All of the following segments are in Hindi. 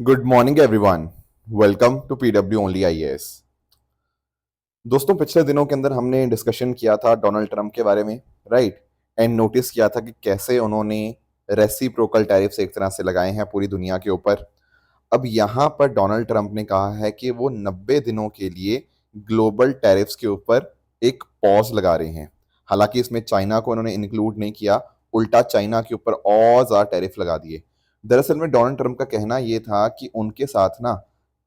Good morning everyone. Welcome to PW only IAS. दोस्तों, पिछले दिनों के अंदर हमने डिस्कशन किया था डोनाल्ड ट्रंप के बारे में, राइट। एंड नोटिस किया था कि कैसे उन्होंने रेसिप्रोकल टैरिफ्स एक तरह से लगाए हैं पूरी दुनिया के ऊपर। अब यहाँ पर डोनाल्ड ट्रंप ने कहा है कि वो 90 दिनों के लिए ग्लोबल टैरिफ्स के ऊपर एक पॉज लगा रहे हैं। हालांकि इसमें चाइना को उन्होंने इंक्लूड नहीं किया, उल्टा चाइना के ऊपर और ज़्यादा टैरिफ लगा दिए। दरअसल में डोनाल्ड ट्रंप का कहना ये था कि उनके साथ ना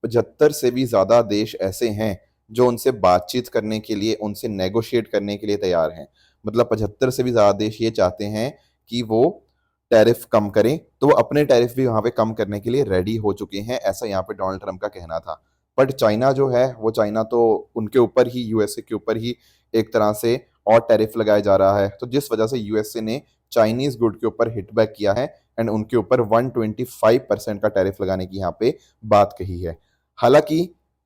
75 से भी ज़्यादा देश ऐसे हैं जो उनसे बातचीत करने के लिए, उनसे नेगोशिएट करने के लिए तैयार हैं। मतलब 75 से भी ज़्यादा देश ये चाहते हैं कि वो टैरिफ कम करें, तो वो अपने टैरिफ भी वहां पे कम करने के लिए रेडी हो चुके हैं, ऐसा यहाँ पे डोनाल्ड ट्रंप का कहना था। बट चाइना जो है, वो चाइना तो उनके ऊपर ही, यूएसए के ऊपर ही एक तरह से और टैरिफ लगाया जा रहा है, तो जिस वजह से यूएसए ने चाइनीज गुड के ऊपर हिट बैक किया है एंड उनके ऊपर 125% का टैरिफ लगाने की यहाँ पे बात कही है। हालांकि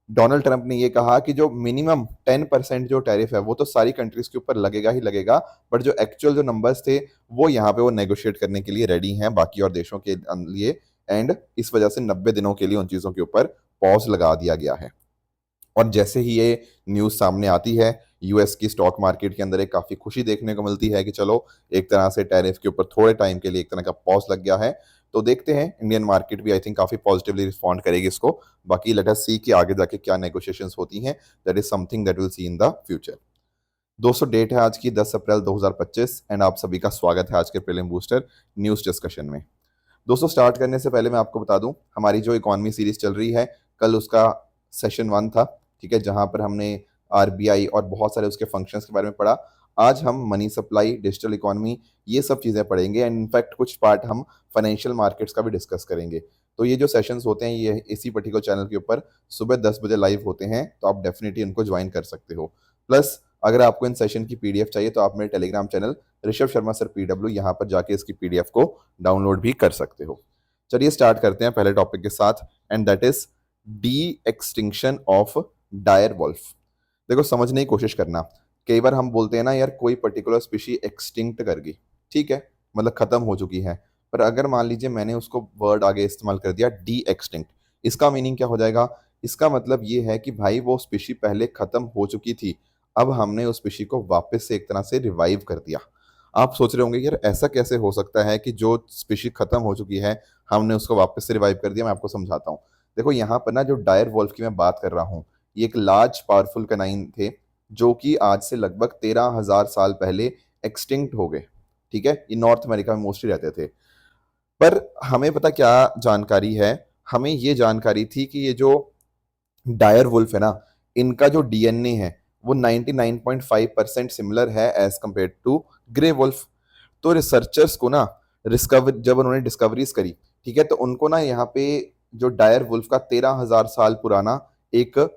डोनाल्ड ट्रंप ने ये कहा कि जो मिनिमम 10% जो टैरिफ है वो तो सारी कंट्रीज के ऊपर लगेगा ही लगेगा, बट जो एक्चुअल जो नंबर्स थे वो यहाँ पे वो नेगोशिएट करने के लिए रेडी हैं बाकी और देशों के लिए। एंड इस वजह से 90 दिनों के लिए उन चीज़ों के ऊपर पॉज लगा दिया गया है। और जैसे ही ये न्यूज़ सामने आती है, यूएस की स्टॉक मार्केट के अंदर एक काफ़ी खुशी देखने को मिलती है कि चलो एक तरह से टैरिफ के ऊपर थोड़े टाइम के लिए एक तरह का पॉज लग गया है। तो देखते हैं, इंडियन मार्केट भी आई थिंक काफ़ी पॉजिटिवली रिस्पॉन्ड करेगी इसको। बाकी लेट अस सी कि आगे जाके क्या नेगोशिएशंस होती हैं। That is something that will see in the future. दोस्तों, डेट है आज की 10 अप्रैल 2025 एंड आप सभी का स्वागत है आज के प्रीलिम बूस्टर न्यूज़ डिस्कशन में। दोस्तों, स्टार्ट करने से पहले मैं आपको बता दूं, हमारी जो इकोनॉमी सीरीज चल रही है, कल उसका सेशन 1 था, ठीक है, जहां पर हमने आरबीआई और बहुत सारे उसके फंक्शंस के बारे में पढ़ा। आज हम मनी सप्लाई, डिजिटल इकोनॉमी, ये सब चीज़ें पढ़ेंगे एंड इनफैक्ट कुछ पार्ट हम फाइनेंशियल मार्केट्स का भी डिस्कस करेंगे। तो ये जो सेशंस होते हैं ये इसी पर्टिकुलर चैनल के ऊपर सुबह 10 बजे लाइव होते हैं, तो आप डेफिनेटली उनको ज्वाइन कर सकते हो। प्लस अगर आपको इन सेशन की पीडीएफ चाहिए तो आप मेरे Telegram channel Rishabh Sharma sir PW, यहाँ पर जाके इसकी पीडीएफ को डाउनलोड भी कर सकते हो। चलिए स्टार्ट करते हैं पहले टॉपिक के साथ, and that is the extinction of dire wolf. देखो, समझने की कोशिश करना। कई बार हम बोलते हैं ना यार, कोई पर्टिकुलर स्पीशी एक्सटिंक्ट कर गई, ठीक है, मतलब खत्म हो चुकी है। पर अगर मान लीजिए मैंने उसको वर्ड आगे इस्तेमाल कर दिया डी एक्सटिंक्ट, इसका मीनिंग क्या हो जाएगा? इसका मतलब ये है कि भाई वो स्पीशी पहले खत्म हो चुकी थी, अब हमने उस स्पीशी को वापस से एक तरह से रिवाइव कर दिया। आप सोच रहे होंगे यार ऐसा कैसे हो सकता है कि जो स्पीशी खत्म हो चुकी है हमने उसको वापस से रिवाइव कर दिया। मैं आपको समझाता हूँ। देखो, यहाँ पर ना जो डायर वॉल्फ की मैं बात कर रहा हूँ, ये एक लार्ज पावरफुल कैनाइन थे जो कि आज से लगभग 13,000 साल पहले एक्सटिंक्ट हो गए। ठीक है, ये नॉर्थ अमेरिका में मोस्टली रहते थे। पर हमें पता क्या जानकारी है? हमें ये जानकारी थी कि ये जो डायर वुल्फ है ना, इनका जो डीएनए है वो 99.5% सिमिलर है as compared to grey wolf. तो रिसर्चर्स को ना, जब उन्होंने डिस्कवरीज करी, ठीक है, तो उनको ना यहाँ पे जो डायर वुल्फ का 13,000 साल पुराना एक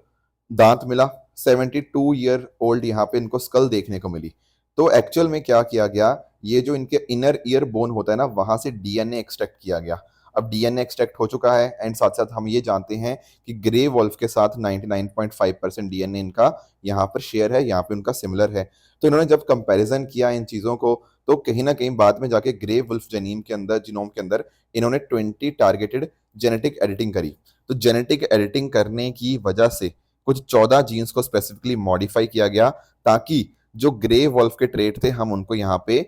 दांत मिला। 72 ईयर ओल्ड यहाँ पे इनको स्कल देखने को मिली। तो एक्चुअल में क्या किया गया, ये जो इनके इनर ईयर बोन होता है ना, वहां से डीएनए एक्सट्रैक्ट किया गया। अब डीएनए एक्सट्रैक्ट हो चुका है एंड साथ साथ हम ये जानते हैं कि ग्रे वॉल्फ के साथ 99.5% डीएनए इनका यहाँ पर शेयर है, यहाँ पे उनका सिमिलर है। तो इन्होंने जब कंपैरिजन किया इन चीज़ों को, तो कहीं ना कहीं बाद में जाके ग्रे वुल्फ जीनोम के अंदर इन्होंने 20 टारगेटेड जेनेटिक एडिटिंग करी। तो जेनेटिक एडिटिंग करने की वजह से कुछ 14 जीन्स को स्पेसिफिकली मॉडिफाई किया गया, ताकि जो ग्रे वॉल्फ के ट्रेट थे हम उनको यहाँ पे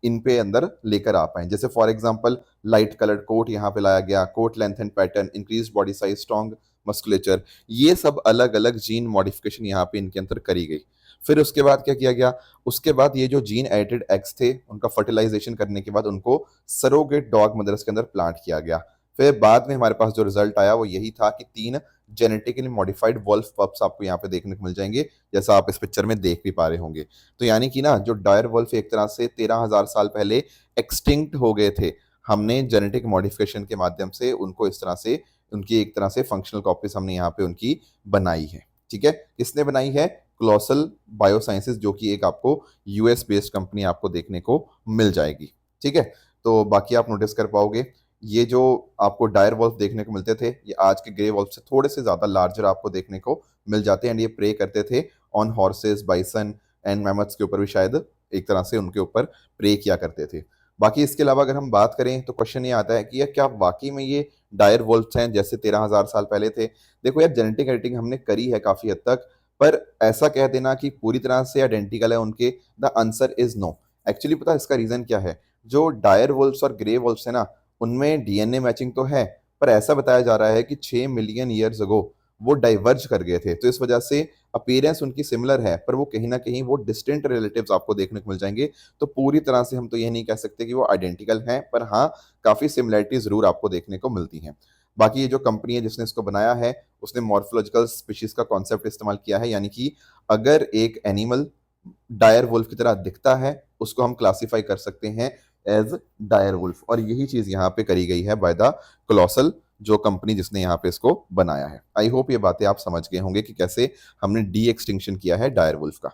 इन पे अंदर लेकर आ पाए। जैसे for example light coloured coat यहाँ पे लाया गया, coat length and pattern, increase body size, strong musculature, ये सब अलग अलग जीन मॉडिफिकेशन यहाँ पे इनके अंदर करी गई। फिर उसके बाद क्या किया गया? उसके बाद ये जो जीन एडिटेड एग्स थे उनका फर्टिलाइजेशन करने के बाद उनको सरोगेट डॉग मदर्स के अंदर प्लांट किया गया। फिर बाद में हमारे पास जो रिजल्ट आया वो यही था कि 3 जेनेटिकली मॉडिफाइड वॉल्फ पप्स आपको यहाँ पे देखने को मिल जाएंगे, जैसा आप इस पिक्चर में देख भी पा रहे होंगे। तो यानी कि ना, जो डायर वॉल्फ एक तरह से 13,000 साल पहले एक्सटिंक्ट हो गए थे, हमने जेनेटिक मॉडिफिकेशन के माध्यम से उनको इस तरह से, उनकी एक तरह से फंक्शनल कॉपीज हमने यहाँ पे उनकी बनाई है। ठीक है, किसने बनाई है? क्लोसल बायोसाइंसेस, जो कि एक आपको यूएस बेस्ड कंपनी आपको देखने को मिल जाएगी। ठीक है, तो बाकी आप नोटिस कर पाओगे, ये जो आपको डायर वॉल्फ देखने को मिलते थे, ये आज के ग्रे वॉल्फ से थोड़े से ज्यादा लार्जर आपको देखने को मिल जाते हैं। एंड ये प्रे करते थे on horses, bison and mammoths के ऊपर भी, शायद एक तरह से उनके ऊपर प्रे किया करते थे। बाकी इसके अलावा अगर हम बात करें तो क्वेश्चन ये आता है कि यार क्या वाकई में ये डायर वुल्फ्स हैं जैसे 13,000 साल पहले थे। देखो यार, जेनेटिक एडिटिंग हमने करी है काफी हद तक, पर ऐसा कह देना कि पूरी तरह से आइडेंटिकल है उनके, the answer is no. Actually पता है इसका रीजन क्या है? जो डायर वुल्फ्स और ग्रे वुल्फ्स है ना, उनमें डीएनए मैचिंग तो है, पर ऐसा बताया जा रहा है कि 6 मिलियन ईयर्स अगो वो डाइवर्ज कर गए थे, तो इस वजह से अपीयरेंस उनकी सिमिलर है, पर वो कहीं ना कहीं वो डिस्टेंट रिलेटिव्स आपको देखने को मिल जाएंगे। तो पूरी तरह से हम तो ये नहीं कह सकते कि वो आइडेंटिकल हैं, पर हाँ, काफी सिमिलरिटी जरूर आपको देखने को मिलती हैं। बाकी ये जो कंपनी है जिसने इसको बनाया है, उसने मॉर्फोलॉजिकल स्पीशीज का कॉन्सेप्ट इस्तेमाल किया है, यानी कि अगर एक एनिमल डायर वुल्फ की तरह दिखता है, उसको हम क्लासिफाई कर सकते हैं एज डायर वुल्फ, और यही चीज यहाँ पे करी गई है बाय द कोलोसल, जो कंपनी जिसने यहाँ पे इसको बनाया है। आई होप ये बातें आप समझ गए होंगे कि कैसे हमने डी एक्सटिंक्शन किया है डायर वुल्फ का।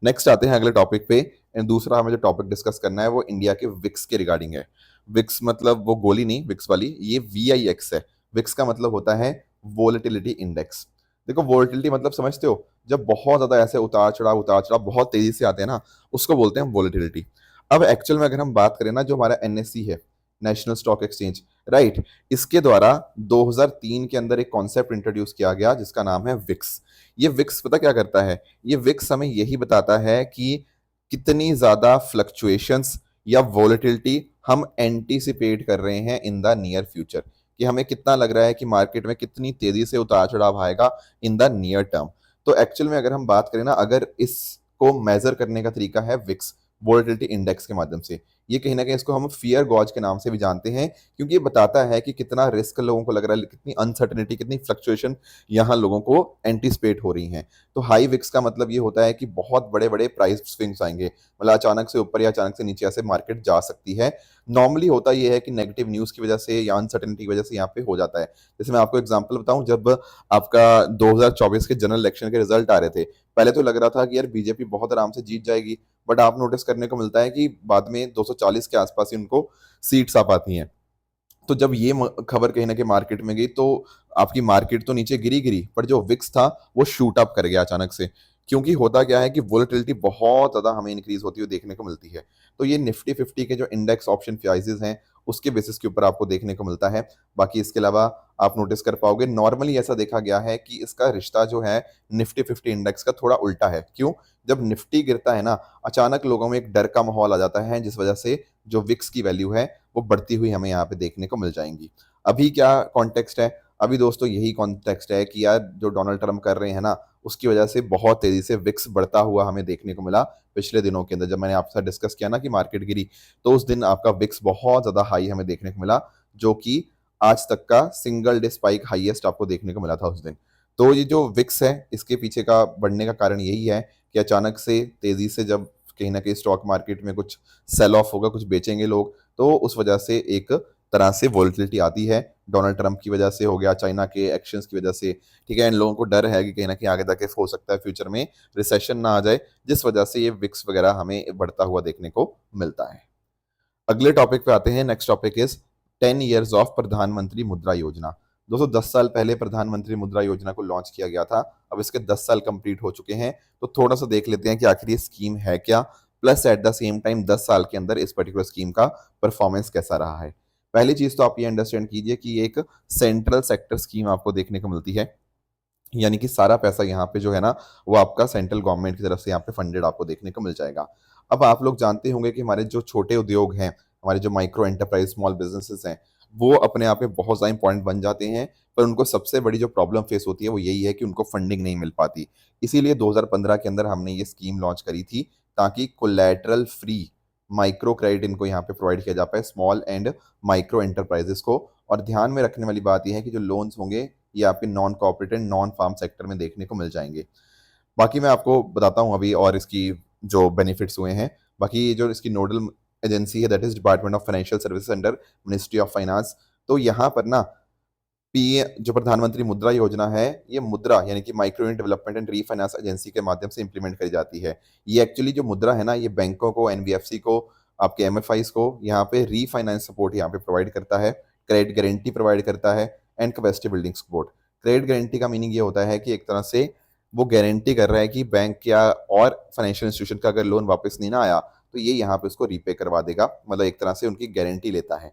नेक्स्ट आते हैं अगले टॉपिक पे। दूसरा हमें जो टॉपिक डिस्कस करना है वो इंडिया के विक्स के रिगार्डिंग है। विक्स मतलब वो गोली नहीं, विक्स वाली, ये VIX है। विक्स का मतलब होता है वोलेटिलिटी इंडेक्स। देखो, वोलेटिलिटी मतलब समझते हो, जब बहुत ज्यादा ऐसे उतार चढ़ाव बहुत तेजी से आते हैं ना, उसको बोलते हैं वोलेटिलिटी। अब एक्चुअल में अगर हम बात करें ना, जो हमारा NSE है, नेशनल स्टॉक एक्सचेंज, राइट, इसके द्वारा 2003 के अंदर एक कॉन्सेप्ट इंट्रोड्यूस किया गया जिसका नाम है विक्स। ये विक्स पता क्या करता है? ये विक्स हमें यही बताता है कि कितनी ज्यादा फ्लक्चुएशंस या वोलेटिलिटी हम एंटीसिपेट कर रहे हैं इन द नियर फ्यूचर, कि हमें कितना लग रहा है कि मार्केट में कितनी तेजी से उतार चढ़ाव आएगा इन द नियर टर्म। तो एक्चुअल में अगर हम बात करें ना, अगर इसको मेजर करने का तरीका है विक्स, वोलेटिलिटी इंडेक्स के माध्यम से। ये कहीं ना कहीं इसको हम फियर गॉज के नाम से भी जानते हैं, क्योंकि ये बताता है कि कितना रिस्क लोगों को लग रहा है, कितनी अनसर्टेनिटी, कितनी फ्लक्चुएशन यहाँ लोगों को एंटिसिपेट हो रही हैं। तो हाई विक्स का मतलब ये होता है कि बहुत बड़े बड़े प्राइस स्विंग्स आएंगे, मतलब अचानक से ऊपर या अचानक से नीचे ऐसे मार्केट जा सकती है। नॉर्मली होता ये है कि नेगेटिव न्यूज की वजह से या अनसर्टेनिटी की वजह से यहाँ पे हो जाता है। जैसे मैं आपको एग्जांपल बताऊं, जब आपका 2024 के जनरल इलेक्शन के रिजल्ट आ रहे थे, पहले तो लग रहा था कि यार बीजेपी बहुत आराम से जीत जाएगी, बट आप नोटिस करने को मिलता है कि बाद में 240 के आसपास ही उनको सीट्स आ पाती हैं। तो जब ये खबर कहीं ना कहीं मार्केट में गई, तो आपकी मार्केट तो नीचे गिरी गिरी, पर जो विक्स था वो शूट अप कर गया अचानक से। क्योंकि होता क्या है कि वोलेटिलिटी बहुत ज्यादा हमें इंक्रीज होती हुई देखने को मिलती है। तो ये निफ्टी 50 के जो इंडेक्स ऑप्शन प्राइसेस हैं, उसके बेसिस के ऊपर आपको देखने को मिलता है। बाकी इसके अलावा आप नोटिस कर पाओगे, नॉर्मली ऐसा देखा गया है कि इसका रिश्ता जो है निफ्टी 50 इंडेक्स का थोड़ा उल्टा है। क्यों? जब निफ्टी गिरता है ना, अचानक लोगों में एक डर का माहौल आ जाता है, जिस वजह से जो विक्स की वैल्यू है वो बढ़ती हुई हमें यहाँ पे देखने को मिल जाएंगी। अभी क्या कॉन्टेक्स्ट है? अभी दोस्तों यही कॉन्टेक्स्ट है कि यार जो डोनाल्ड ट्रम्प कर रहे हैं ना, उसकी वजह से बहुत तेजी से विक्स बढ़ता हुआ हमें देखने को मिला पिछले दिनों के अंदर। जब मैंने आपसे डिस्कस किया ना कि मार्केट गिरी, तो उस दिन आपका विक्स बहुत ज्यादा हाई हमें देखने को मिला, जो कि आज तक का सिंगल डे स्पाइक हाईएस्ट आपको देखने को मिला था उस दिन। तो ये जो विक्स है, इसके पीछे का बढ़ने का कारण यही है कि अचानक से तेजी से जब कहीं ना कहीं स्टॉक मार्केट में कुछ सेल ऑफ होगा, कुछ बेचेंगे लोग, तो उस वजह से एक तरह से वोलेटिलिटी आती है। डोनाल्ड ट्रंप की वजह से हो गया, चाइना के एक्शंस की वजह से, ठीक है। इन लोगों को डर है कि कहीं ना कहीं आगे जाके हो सकता है फ्यूचर में रिसेशन ना आ जाए, जिस वजह से ये विक्स वगैरह हमें बढ़ता हुआ देखने को मिलता है। अगले टॉपिक पे आते हैं। Next topic is 10 years of प्रधानमंत्री मुद्रा योजना। दोस्तों 10 साल पहले प्रधानमंत्री मुद्रा योजना को लॉन्च किया गया था, अब इसके 10 साल कंप्लीट हो चुके हैं। तो थोड़ा सा देख लेते हैं कि आखिर ये स्कीम है क्या, plus eight the same time 10 साल के अंदर इस पर्टिकुलर स्कीम का परफॉर्मेंस कैसा रहा है। पहली चीज तो आप ये अंडरस्टैंड कीजिए कि ये एक सेंट्रल सेक्टर स्कीम आपको देखने को मिलती है, यानी कि सारा पैसा यहाँ पे जो है ना, वो आपका सेंट्रल गवर्नमेंट की तरफ से यहाँ पे फंडेड आपको देखने को मिल जाएगा। अब आप लोग जानते होंगे कि हमारे जो छोटे उद्योग हैं, हमारे जो माइक्रो एंटरप्राइज स्मॉल बिजनेसेस हैं, वो अपने आप में बहुत ज़्यादा इंपॉर्टेंट बन जाते हैं, पर उनको सबसे बड़ी जो प्रॉब्लम फेस होती है वो यही है कि उनको फंडिंग नहीं मिल पाती। इसीलिए 2015 के अंदर हमने ये स्कीम लॉन्च करी थी, ताकि कोलैटरल फ्री माइक्रो क्रेडिट इनको यहाँ पे प्रोवाइड किया जा पाए, स्मॉल एंड माइक्रो एंटरप्राइजेस को। और ध्यान में रखने वाली बात यह है कि जो लोन्स होंगे, ये आपके non corporate and non farm sector में देखने को मिल जाएंगे। बाकी मैं आपको बताता हूँ अभी और इसकी जो बेनिफिट्स हुए हैं। बाकी ये जो इसकी नोडल एजेंसी है, that is department of financial services under ministry of finance. तो यहाँ पर ना पी जो प्रधानमंत्री मुद्रा योजना है, ये मुद्रा यानी कि micro unit development and refinance agency के माध्यम से इंप्लीमेंट करी जाती है। ये एक्चुअली जो मुद्रा है ना, ये बैंकों को, एनबीएफसी को, आपके एमएफआईज को यहाँ पे रीफाइनेंस सपोर्ट यहाँ पे प्रोवाइड करता है, क्रेडिट गारंटी प्रोवाइड करता है, and capacity building support. Credit guarantee का मीनिंग ये होता है कि एक तरह से वो गारंटी कर रहा है कि बैंक या और फाइनेंशियल इंस्टीट्यूशन का अगर लोन वापस नहीं ना आया, तो ये यहाँ पे उसको रीपे करवा देगा, मतलब एक तरह से उनकी गारंटी लेता है।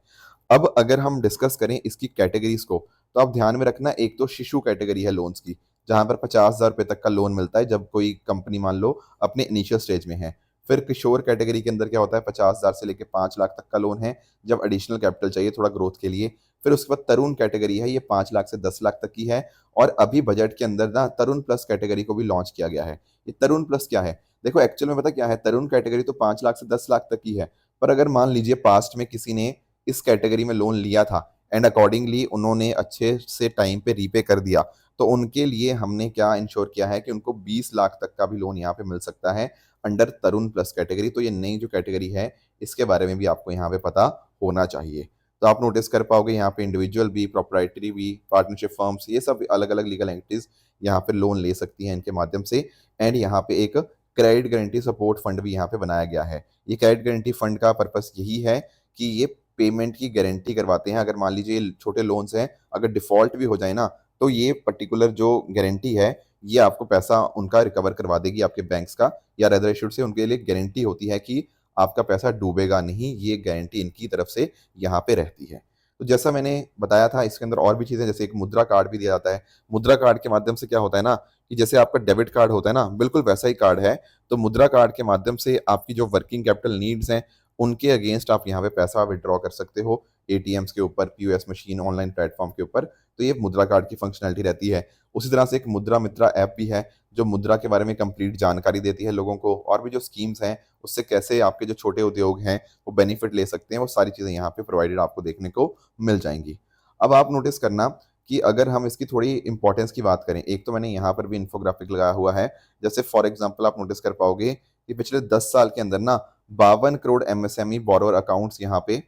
अब अगर हम डिस्कस करें इसकी कैटेगरीज को, तो आप ध्यान में रखना, एक तो शिशु कैटेगरी है लोन्स की, जहां पर 50,000 रुपए तक का लोन मिलता है जब कोई कंपनी मान लो अपने इनिशियल स्टेज में है। फिर किशोर कैटेगरी के अंदर क्या होता है, 50,000 से लेकर 5 लाख तक का लोन है जब एडिशनल कैपिटल चाहिए थोड़ा ग्रोथ के लिए। फिर उसके बाद तरुण कैटेगरी है, ये 5 लाख से 10 लाख तक की है। और अभी बजट के अंदर ना तरुण प्लस कैटेगरी को भी लॉन्च किया गया है। ये तरुण प्लस क्या है, देखो एक्चुअल में पता क्या है, तरुण कैटेगरी तो 5 लाख से 10 लाख तक की है। पर अगर मान लीजिए पास्ट में किसी ने इस कैटेगरी में लोन लिया था एंड अकॉर्डिंगली उन्होंने अच्छे से टाइम पे रीपे कर दिया, तो उनके लिए हमने क्या इंश्योर किया है कि उनको 20 लाख तक का भी लोन यहाँ पे मिल सकता है अंडर तरुण प्लस कैटेगरी। तो ये नई जो कैटेगरी है इसके बारे में भी आपको यहाँ पे पता होना चाहिए। तो आप नोटिस कर पाओगे यहाँ पे इंडिविजुअल भी, प्रोप्राइटरी भी, पार्टनरशिप फर्म्स, ये सब अलग अलग लीगल एंटिटीज यहाँ पे लोन ले सकती हैं इनके माध्यम से। एंड यहाँ पे एक क्रेडिट गारंटी सपोर्ट फंड भी यहाँ पे बनाया गया है। ये क्रेडिट गारंटी फंड का पर्पस यही है कि ये पेमेंट की गारंटी करवाते हैं। अगर मान लीजिए ये छोटे लोन्स हैं, अगर डिफॉल्ट भी हो जाए ना, तो ये पर्टिकुलर जो गारंटी है ये आपको पैसा उनका रिकवर करवा देगी आपके बैंक्स का, या रेदर शुड से उनके लिए गारंटी होती है कि आपका पैसा डूबेगा नहीं, ये गारंटी इनकी तरफ से यहाँ पे रहती है। तो जैसा मैंने बताया था इसके अंदर और भी चीज़ें, जैसे एक मुद्रा कार्ड भी दिया जाता है। मुद्रा कार्ड के माध्यम से क्या होता है ना, कि जैसे आपका डेबिट कार्ड होता है ना, बिल्कुल वैसा ही कार्ड है। तो मुद्रा कार्ड के माध्यम से आपकी जो वर्किंग कैपिटल नीड्स हैं उनके अगेंस्ट आप यहाँ पे पैसा विड्रॉ कर सकते हो, एटीएम्स के ऊपर, पीओएस मशीन, ऑनलाइन प्लेटफॉर्म के ऊपर। तो ये मुद्रा कार्ड की फंक्शनैलिटी रहती है। उसी तरह से एक मुद्रा मित्रा ऐप भी है जो मुद्रा के बारे में कंप्लीट जानकारी देती है लोगों को, और भी जो स्कीम्स हैं उससे कैसे आपके जो छोटे उद्योग हैं वो बेनिफिट ले सकते हैं, वो सारी चीज़ें यहाँ पे प्रोवाइडेड आपको देखने को मिल जाएंगी। अब आप नोटिस करना कि अगर हम इसकी थोड़ी इंपॉर्टेंस की बात करें, एक तो मैंने यहाँ पर भी इन्फोग्राफिक लगाया हुआ है। जैसे फॉर एग्जाम्पल आप नोटिस कर पाओगे कि पिछले 10 साल के अंदर ना 52 करोड़ एमएसएमई बोरोअर अकाउंट्स यहाँ पे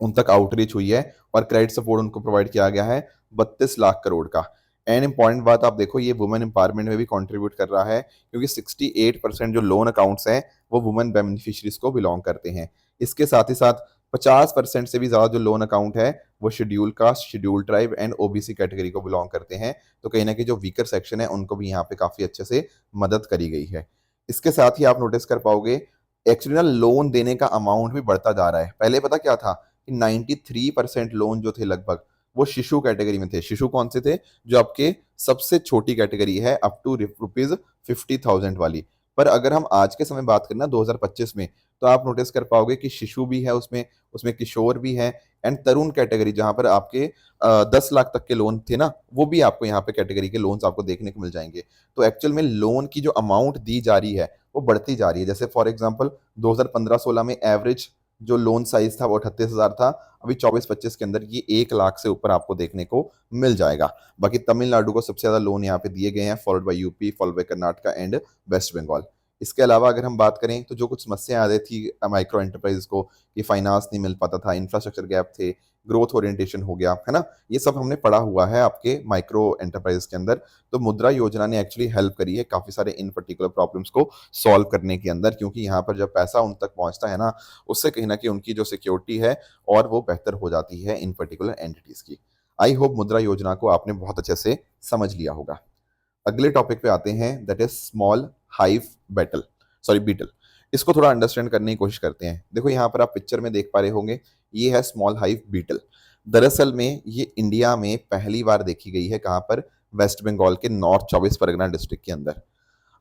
उन तक आउटरीच हुई है, और क्रेडिट सपोर्ट उनको प्रोवाइड किया गया है 32 लाख करोड़ का। एंड इंपॉर्टेंट बात आप देखो, ये वुमेन एम्पावरमेंट में भी कंट्रीब्यूट कर रहा है, क्योंकि 68% जो लोन अकाउंट्स हैं वो वुमेन बेनिफिशरीज को बिलोंग करते हैं। इसके साथ ही साथ 50% से भी ज़्यादा जो लोन अकाउंट है वो schedule caste, schedule tribe and OBC category को बिलोंग करते हैं। तो कहीं ना कहीं जो वीकर सेक्शन है उनको भी यहाँ पे काफ़ी अच्छे से मदद करी गई है। इसके साथ ही आप नोटिस कर पाओगे एक्चुअली ना लोन देने का अमाउंट भी बढ़ता जा रहा है। पहले पता क्या था कि 93% लोन जो थे लगभग वो शिशु कैटेगरी में थे। शिशु कौन से थे, जो आपके सबसे छोटी कैटेगरी है अप टू ₹50,000 वाली। पर अगर हम आज के समय बात करें ना 2025 में, तो आप नोटिस कर पाओगे कि शिशु भी है उसमें, उसमें किशोर भी है, एंड तरुण कैटेगरी जहां पर आपके 10 लाख तक के लोन थे ना, वो भी आपको यहाँ पे कैटेगरी के लोन्स आपको देखने को मिल जाएंगे। तो एक्चुअल में लोन की जो अमाउंट दी जा रही है वो बढ़ती जा रही है। जैसे फॉर एग्जांपल 2015-16 में एवरेज जो लोन साइज था वो 38,000 था, अभी 24-25 के अंदर ये 1 लाख से ऊपर आपको देखने को मिल जाएगा। बाकी तमिलनाडु को सबसे ज्यादा लोन यहाँ पे दिए गए हैं, followed by UP, followed by Karnataka and West Bengal. इसके अलावा अगर हम बात करें तो जो कुछ समस्याएं आ रही थी माइक्रो एंटरप्राइज को, कि फाइनेंस नहीं मिल पाता था, इंफ्रास्ट्रक्चर गैप थे, ग्रोथ ओरिएंटेशन हो गया है ना, ये सब हमने पढ़ा हुआ है आपके माइक्रो एंटरप्राइज के अंदर। तो मुद्रा योजना ने एक्चुअली हेल्प करी है काफी सारे इन पर्टिकुलर प्रॉब्लम्स को सॉल्व करने के अंदर, क्योंकि यहाँ पर जब पैसा उन तक पहुंचता है ना, उससे कहीं ना कहीं उनकी जो सिक्योरिटी है और वो बेहतर हो जाती है इन पर्टिकुलर एंटिटीज की। आई होप मुद्रा योजना को आपने बहुत अच्छे से समझ लिया होगा। अगले टॉपिक पे आते हैं, that is small hive battle, sorry beetle. इसको थोड़ा अंडरस्टैंड करने की कोशिश करते हैं। देखो यहाँ पर आप पिक्चर में देख पा रहे होंगे, ये है स्मॉल हाइव बीटल। दरअसल में ये इंडिया में पहली बार देखी गई है, कहाँ पर, वेस्ट बंगाल के नॉर्थ 24 परगना डिस्ट्रिक्ट के अंदर।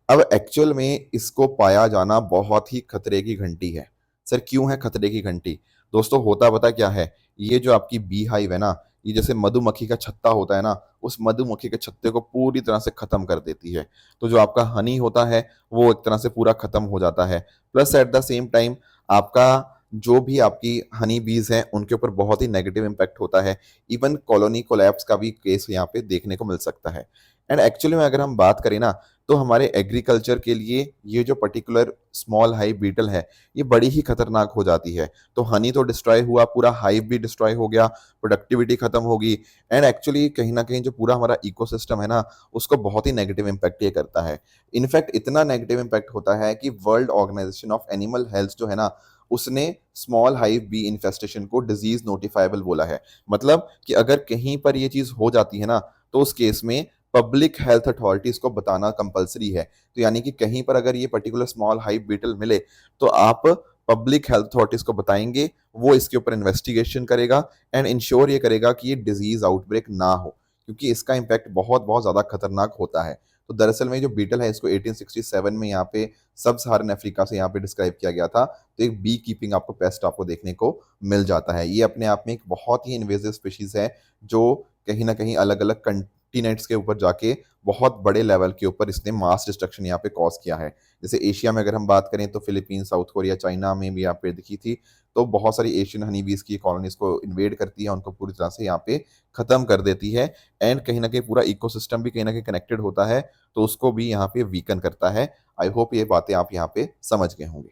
अब एक्चुअल में इसको पाया जाना बहुत ही खतरे की घंटी है। सर क्यों है खतरे की घंटी? दोस्तों होता पता क्या है, ये जो आपकी बी हाइव है ना, ये जैसे मधुमक्खी का छत्ता होता है ना, उस मधुमक्खी के छत्ते को पूरी तरह से खत्म कर देती है। तो जो आपका हनी होता है वो एक तरह से पूरा खत्म हो जाता है। Plus eight the same time आपका जो भी आपकी हनी बीज हैं उनके ऊपर बहुत ही नेगेटिव इम्पैक्ट होता है। इवन कॉलोनी कोलैप्स का भी केस यहाँ पे देखने को मिल सकता है। एंड एक्चुअली में अगर हम बात करें ना, तो हमारे एग्रीकल्चर के लिए ये जो पर्टिकुलर स्मॉल हाइव बीटल है ये बड़ी ही खतरनाक हो जाती है। तो हनी तो डिस्ट्रॉय हुआ, पूरा हाइव भी डिस्ट्रॉय हो गया, प्रोडक्टिविटी खत्म होगी, एंड एक्चुअली कहीं ना कहीं जो पूरा हमारा इकोसिस्टम है ना उसको बहुत ही नेगेटिव इम्पैक्ट ये करता है। इनफैक्ट इतना नेगेटिव इम्पैक्ट होता है कि World Organisation of Animal Health जो है ना, उसने स्मॉल हाइव बी इन्फेस्टेशन को डिजीज नोटिफाइबल बोला है। मतलब कि अगर कहीं पर ये चीज हो जाती है ना, तो उस केस में पब्लिक हेल्थ अथॉरिटीज को बताना कंपलसरी है। तो यानी कि कहीं पर अगर ये पर्टिकुलर स्मॉल हाइव बीटल मिले तो आप पब्लिक हेल्थ अथॉरिटीज को बताएंगे, वो इसके ऊपर इन्वेस्टिगेशन करेगा एंड इंश्योर ये करेगा कि ये डिजीज आउटब्रेक ना हो, क्योंकि इसका इम्पैक्ट बहुत बहुत ज्यादा खतरनाक होता है। तो दरअसल में जो बीटल है इसको 1867 में यहाँ पे सब सहारन अफ्रीका से यहाँ पे डिस्क्राइब किया गया था। तो एक बी कीपिंग आपको पेस्ट आपको देखने को मिल जाता है। ये अपने आप में एक बहुत ही इन्वेजिव स्पीशीज है जो कहीं ना कहीं अलग अलग कंटिनेंट्स के ऊपर जाके बहुत बड़े लेवल के ऊपर इसने मास डिस्ट्रक्शन यहाँ पे कॉज किया है। जैसे एशिया में अगर हम बात करें तो फिलीपींस, साउथ कोरिया, चाइना में भी यहाँ पे दिखी थी। तो बहुत सारी एशियन हनी बीज की कॉलोनीज को इन्वेड करती है, उनको पूरी तरह से यहाँ पे खत्म कर देती है एंड कहीं ना कहीं पूरा इकोसिस्टम भी कहीं ना कहीं कनेक्टेड होता है, तो उसको भी यहाँ पे वीकन करता है। आई होप ये बातें आप यहाँ पे समझ गए होंगे।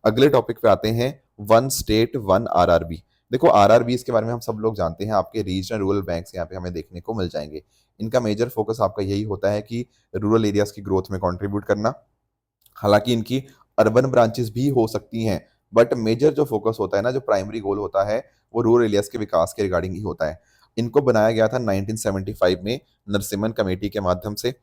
अगले टॉपिक पे आते हैं, वन स्टेट वन आरआरबी। देखो आरआरबी इसके बारे में हम सब लोग जानते हैं, आपके रीजनल रूरल बैंक्स यहाँ पे हमें देखने को मिल जाएंगे। इनका मेजर फोकस आपका यही होता है कि रूरल एरियाज की ग्रोथ में कंट्रीब्यूट करना। हालांकि इनकी अर्बन ब्रांचेस भी हो सकती हैं, बट मेजर जो फोकस होता है ना, जो प्राइमरी गोल होता है, वो रूरल एरियाज के विकास के रिगार्डिंग ही होता है। इनको बनाया गया था 1975 में नरसिम्हन कमेटी के माध्यम से।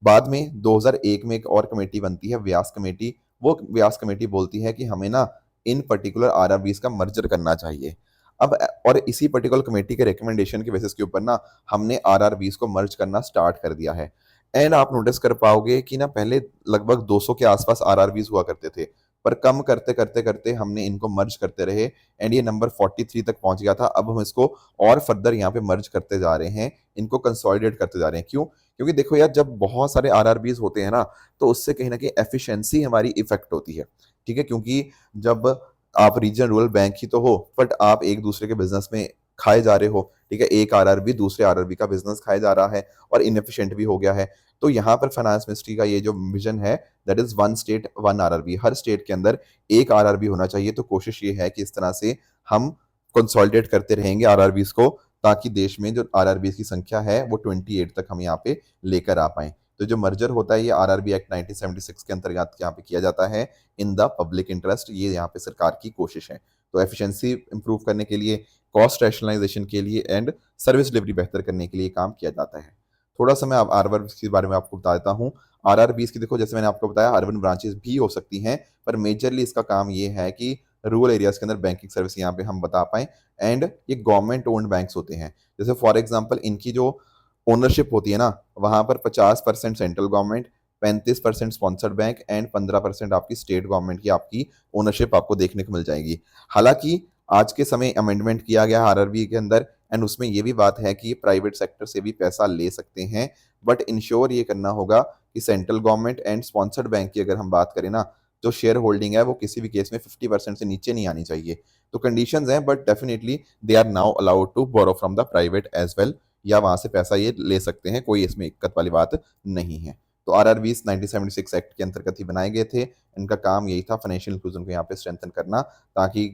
बाद में 2001 में एक और कमेटी बनती है, व्यास कमेटी। वो व्यास कमेटी बोलती है कि हमें ना इन पर्टिकुलर आरआरबीज का मर्जर करना चाहिए। अब और इसी पर्टिकुलर कमेटी के रिकमेंडेशन के बेसिस के ऊपर ना हमने आरआरबीज को मर्ज करना स्टार्ट कर दिया है। एंड आप नोटिस कर पाओगे कि ना पहले लगभग 200 के आसपास आरआरबीज हुआ करते थे, पर कम करते करते करते हमने इनको मर्ज करते रहे एंड ये नंबर 43 तक पहुंच गया था। अब हम इसको और फर्दर यहाँ पे मर्ज करते जा रहे हैं, इनको कंसोलिडेट करते जा रहे हैं। क्यों? क्योंकि देखो यार, जब बहुत सारे आरआरबीज होते हैं ना, तो उससे कहीं ना कहीं एफिशिएंसी हमारी इफेक्ट होती है। ठीक है, क्योंकि जब आप रीजनल रूरल बैंक ही तो हो, बट आप एक दूसरे के बिजनेस में खाए जा रहे हो। ठीक है, एक आरआरबी दूसरे आरआरबी का बिजनेस खाए जा रहा है और इनएफिशिएंट भी हो गया है। तो यहाँ पर फाइनेंस मिनिस्ट्री का ये जो विजन है, that is one state one RRB, her state के अंदर एक आरआरबी होना चाहिए। तो कोशिश ये है कि इस तरह से हम कंसोलिडेट करते रहेंगे आरआरबीज को, ताकि देश में जो आरआरबीज की संख्या है वो 28 तक हम यहाँ पे लेकर आ पाए। तो जो मर्जर होता है ये आरआरबी एक्ट 1976 के अंतर्गत यहाँ पे किया जाता है इन द पब्लिक इंटरेस्ट। ये यहाँ पे सरकार की कोशिश है। तो एफिशिएंसी इंप्रूव करने के लिए, कॉस्ट रैशनलाइजेशन के लिए एंड सर्विस डिलीवरी बेहतर करने के लिए काम किया जाता है। थोड़ा सा मैं आरआरबी के बारे में आपको बता देता हूँ। आरआरबीज की देखो, जैसे मैंने आपको बताया, अर्बन ब्रांचेस भी हो सकती हैं, पर मेजरली इसका काम ये है कि रूरल एरियाज के अंदर बैंकिंग सर्विस यहाँ पे हम बता पाएं। एंड ये गवर्नमेंट ओन्ड बैंक्स होते हैं। जैसे फॉर एग्जांपल इनकी जो ओनरशिप होती है ना, वहां पर 50% central government, 35% sponsored bank and 15% आपकी स्टेट गवर्नमेंट की आपकी ओनरशिप आपको देखने को मिल जाएगी। हालांकि आज के समय अमेंडमेंट किया गया आरआरबी के अंदर, एंड उसमें ये भी बात है कि प्राइवेट सेक्टर से भी पैसा ले सकते हैं, बट इंश्योर ये करना होगा कि central government and sponsored bank की अगर हम बात करें ना, जो शेयर होल्डिंग है वो किसी भी केस में 50% से नीचे नहीं आनी चाहिए। तो कंडीशंस हैं, but definitely they are now allowed to borrow from the private as well, या वहां से पैसा ये ले सकते हैं, कोई इसमें दिक्कत वाली बात नहीं है। तो आरआरबी 1976 एक्ट के अंतर्गत ही बनाए गए थे। इनका काम यही था फाइनेंशियल इंक्लूजन को यहाँ पे स्ट्रेंथन करना, ताकि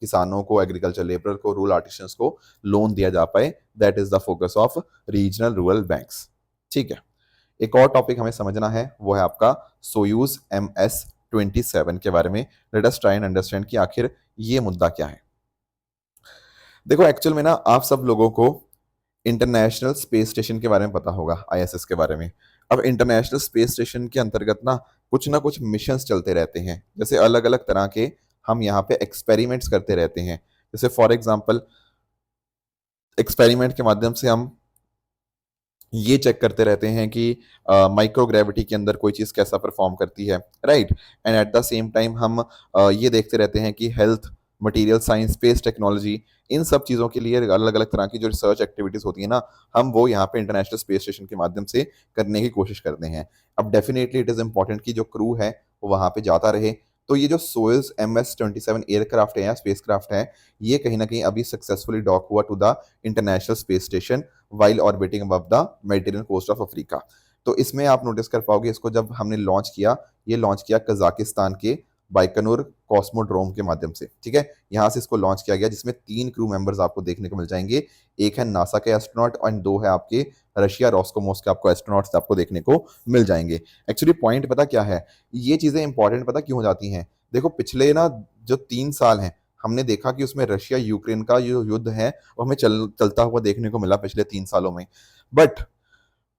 किसानों को, एग्रीकल्चर लेबर को, रूरल आर्टिसंस को लोन दिया जा पाए। That is the focus of regional rural banks. ठीक है, एक और टॉपिक हमें समझना है, वो है आपका सोयूज MS-27 के बारे में। Let us try and understand कि आखिर ये मुद्दा क्या है। देखो एक्चुअल में ना आप सब लोगों को इंटरनेशनल स्पेस स्टेशन के बारे में पता होगा, ISS के बारे में। अब इंटरनेशनल स्पेस स्टेशन के अंतर्गत ना कुछ मिशंस चलते रहते हैं, जैसे अलग अलग तरह के हम यहाँ पे एक्सपेरिमेंट्स करते रहते हैं। जैसे फॉर एग्जांपल एक्सपेरिमेंट के माध्यम से हम ये चेक करते रहते हैं कि माइक्रो ग्रेविटी के अंदर कोई चीज़ कैसा परफॉर्म करती है, right. And at the same time हम ये देखते रहते हैं कि health, material science, space technology, इन सब चीज़ों के लिए अलग अलग तरह की जो रिसर्च एक्टिविटीज़ होती है ना, हम वो यहाँ पे इंटरनेशनल स्पेस स्टेशन के माध्यम से करने की कोशिश करते हैं। अब डेफिनेटली इट इज़ इम्पॉर्टेंट कि जो क्रू है वो वहाँ पे जाता रहे। तो ये जो सोयज MS-27 एयरक्राफ्ट है या स्पेस क्राफ्ट है, ये कहीं ना कहीं अभी सक्सेसफुली डॉक हुआ to the International Space Station while orbiting above the Mediterranean coast of Africa. तो इसमें आप नोटिस कर पाओगे, इसको जब हमने लॉन्च किया, ये लॉन्च किया कजाकिस्तान के बाइकनूर कॉस्मोड्रोम के माध्यम से। ठीक है, यहाँ से इसको लॉन्च किया गया, जिसमें 3 क्रू मेंबर्स आपको देखने को मिल जाएंगे। एक है नासा के एस्ट्रोनॉट और 2 है आपके रशिया रोस्कोमोस के आपको एस्ट्रोनॉट्स आपको देखने को मिल जाएंगे। एक्चुअली पॉइंट पता क्या है, ये चीजें इंपॉर्टेंट पता क्यों हो जाती हैं। देखो पिछले ना जो 3 साल हैं, हमने देखा कि उसमें रशिया यूक्रेन का जो युद्ध है वो हमें चलता हुआ देखने को मिला पिछले 3 सालों में। बट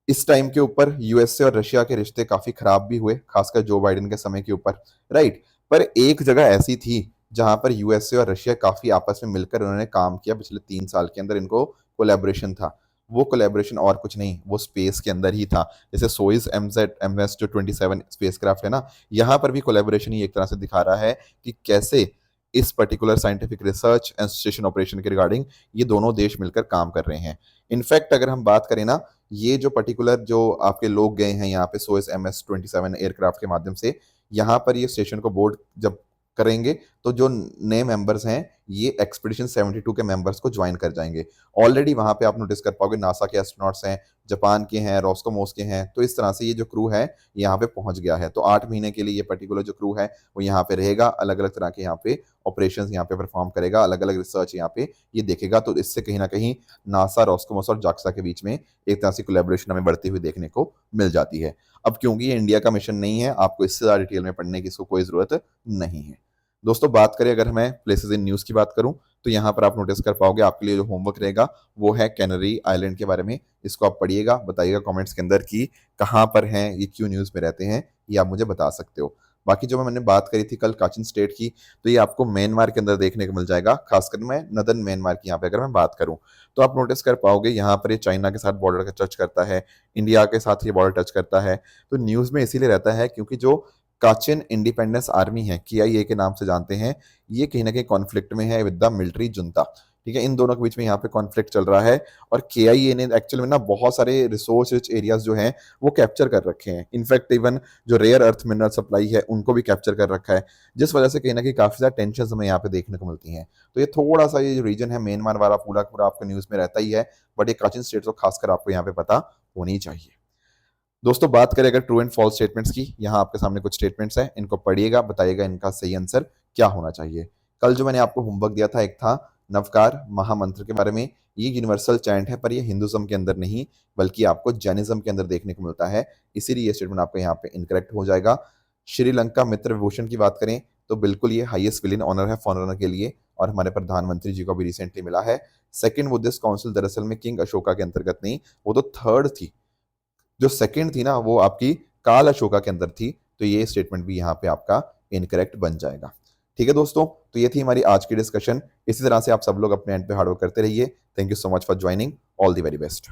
इस टाइम के ऊपर यूएसए और रशिया के रिश्ते काफी खराब भी हुए, खासकर जो बाइडेन के समय के ऊपर, राइट। पर एक जगह ऐसी थी जहां पर यूएसए और रशिया काफी आपस में मिलकर उन्होंने काम किया पिछले 3 साल के अंदर, इनको कोलैबोरेशन था। वो कोलैबोरेशन और कुछ नहीं, वो स्पेस के अंदर ही था। जैसे सोइज एमजेड एमएस जो 27 स्पेसक्राफ्ट है ना, यहाँ पर भी कोलैबोरेशन ही एक तरह से दिखा रहा है कि कैसे इस particular scientific research and station operation के रिगार्डिंग ये दोनों देश मिलकर काम कर रहे हैं। इनफैक्ट अगर हम बात करें ना, ये जो पर्टिकुलर जो आपके लोग गए हैं यहाँ पे सोइस MS-27 एयरक्राफ्ट के माध्यम से, यहाँ पर ये स्टेशन को बोर्ड जब करेंगे तो जो नए मेंबर्स हैं ये एक्सपीडिशन 72 के मेंबर्स को ज्वाइन कर जाएंगे। ऑलरेडी वहां पे आप नोटिस कर पाओगे नासा के एस्ट्रोनॉट्स हैं, जापान के हैं, रॉस्कोमोस के हैं। तो इस तरह से ये जो क्रू है यहाँ पे पहुंच गया है। तो 8 महीने के लिए ये पर्टिकुलर जो क्रू है वो यहाँ पे रहेगा, अलग अलग तरह के यहाँ पे ऑपरेशन यहाँ पे परफॉर्म करेगा, अलग अलग रिसर्च यहाँ पे ये देखेगा। तो इससे कहीं ना कहीं नासा, रॉस्कोमोस और जाक्सा के बीच में एक तरह से कोलैबोरेशन हमें बढ़ती हुई देखने को मिल जाती है। अब क्योंकि ये इंडिया का मिशन नहीं है, आपको इससे ज्यादा डिटेल में पढ़ने की इसको कोई जरूरत नहीं है। दोस्तों बात करें अगर मैं प्लेसेस इन न्यूज़ की बात करूं, तो यहाँ पर आप नोटिस कर पाओगे आपके लिए जो होमवर्क रहेगा वो है कैनरी आइलैंड के बारे में। इसको आप पढ़िएगा, बताइएगा कमेंट्स के अंदर कि कहाँ पर हैं ये, क्यों न्यूज़ में रहते हैं, ये आप मुझे बता सकते हो। बाकी जो मैंने बात करी थी कल काचिन स्टेट की, तो ये आपको म्यांमार के अंदर देखने को मिल जाएगा। खासकर मैं नदन म्यांमार की यहाँ पे अगर मैं बात करूँ तो आप नोटिस कर पाओगे यहाँ पर ये चाइना के साथ बॉर्डर टच करता है, इंडिया के साथ ये बॉर्डर टच करता है। तो न्यूज़ में इसीलिए रहता है क्योंकि जो काचिन इंडिपेंडेंस आर्मी है, KIA के नाम से जानते हैं, ये कहीं ना कहीं कॉन्फ्लिक्ट में है विद द मिलिट्री जुंता। ठीक है, इन दोनों के बीच में यहाँ पे कॉन्फ्लिक्ट चल रहा है। और KIA ने एक्चुअल में ना बहुत सारे रिसोर्स रिच एरियाज जो हैं वो कैप्चर कर रखे हैं। इनफैक्ट इवन जो रेयर अर्थ मिनरल सप्लाई है उनको भी कैप्चर कर रखा है, जिस वजह से कहीं ना कहीं काफी ज्यादा टेंशन हमें यहाँ पे देखने को मिलती हैं। तो ये थोड़ा सा ये जो रीजन है म्यांमार वाला पूरा पूरा आपको न्यूज में रहता ही है, बट ये काचिन स्टेट को खासकर आपको यहाँ पे पता होनी चाहिए। दोस्तों बात करें अगर ट्रू एंड फॉल्स स्टेटमेंट्स की, यहाँ आपके सामने कुछ स्टेटमेंट्स हैं, इनको पढ़िएगा, बताइएगा इनका सही आंसर क्या होना चाहिए। कल जो मैंने आपको होमवर्क दिया था एक था नवकार महामंत्र के बारे में। ये यूनिवर्सल चैंट है पर ये हिंदुज्म के अंदर नहीं बल्कि आपको जैनिज्म के अंदर देखने को मिलता है, इसीलिए ये स्टेटमेंट आपको यहाँ पे इनकरेक्ट हो जाएगा। श्रीलंका मित्र विभूषण की बात करें तो बिल्कुल ये हाईएस्ट विलियन ऑनर है फॉरनर के लिए, और हमारे प्रधानमंत्री जी को भी रिसेंटली मिला है। सेकंड बुद्धिस्ट काउंसिल दरअसल में किंग अशोका के अंतर्गत नहीं, वो तो थर्ड थी। जो सेकंड थी ना वो आपकी काल अशोका के अंदर थी। तो ये स्टेटमेंट भी यहाँ पे आपका इनकरेक्ट बन जाएगा। ठीक है दोस्तों, तो ये थी हमारी आज की डिस्कशन। इसी तरह से आप सब लोग अपने एंड पे हार्ड वर्क करते रहिए। Thank you so much for joining, all the very best.